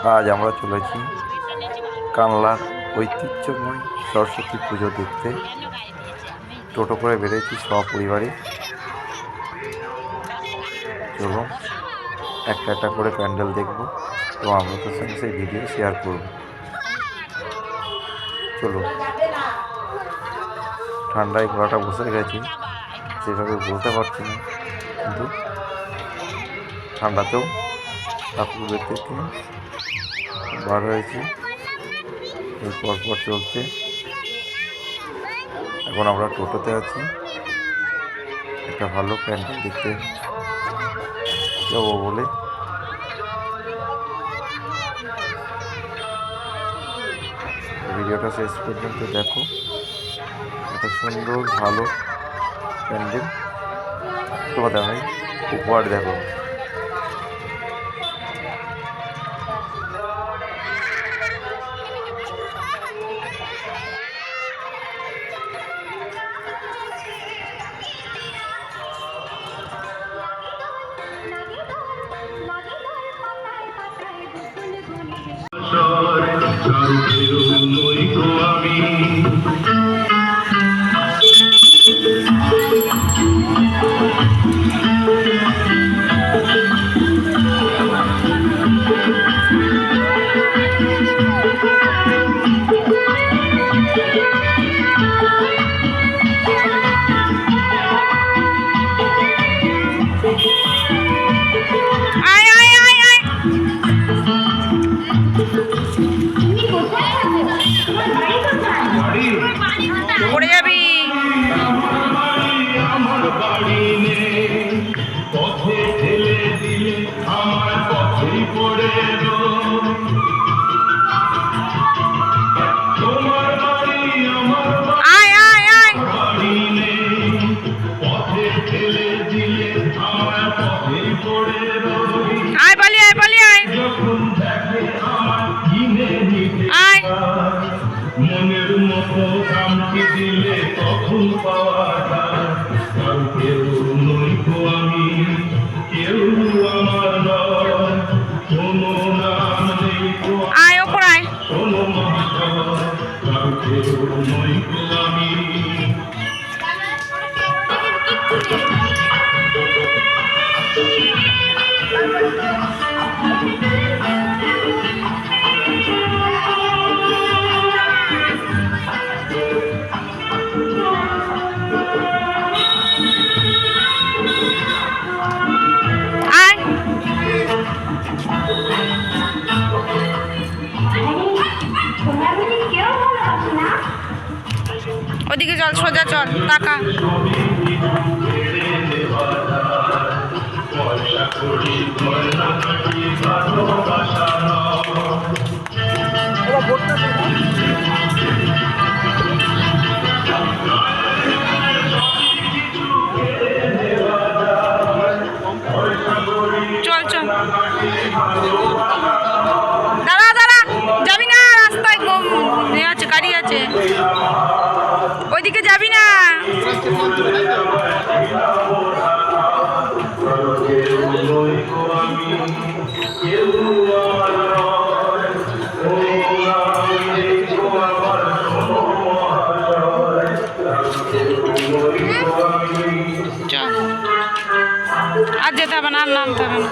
আজ আমরা চলেছি কানলার ঐতিহ্যময় সরস্বতী পুজো দেখতে। টোটো করে বেরিয়েছি সপরিবারে। চলুন একটা একটা করে প্যান্ডেল দেখব এবং আপনাদের সঙ্গে সেই ভিডিও শেয়ার করব। চলুন। ঠান্ডায় গলাটা বসে গেছে, সেভাবে বলতে পারছি না, কিন্তু ঠান্ডাতেও ঠাকুর দেখতে বার হয়েছি। পরপর চলছে। এখন আমরা টোটোতে আছি, একটা ভালো প্যান্ডেল দেখতে যাবো বলে। ভিডিওটা শেষ পর্যন্ত দেখো। একটা সুন্দর ভালো প্যান্ডেল তোমাদের আমি উপহার দেখো। পড়ে যাবি। আয় আয় আয়। আয় পালি আয় পালি আয় আয়। মনের মতো কামকে দিলে তখন পাওয়া যায়। কেউ নই তো আমি, কেউ আমার নয়, কোনো নাম নেই তো আয় ওপর আয়। কোনো মহাশয়, কেউ নই তো আমি। ওদিকে চল, সোজা চল, টাকা চল চল। দাঁড়া দাঁড়া, যাবি না, রাস্তায় আছে, গাড়ি আছে, ওইদিকে যাবি না। চল, আর যেতে হবে না, আর নামতে হবে না।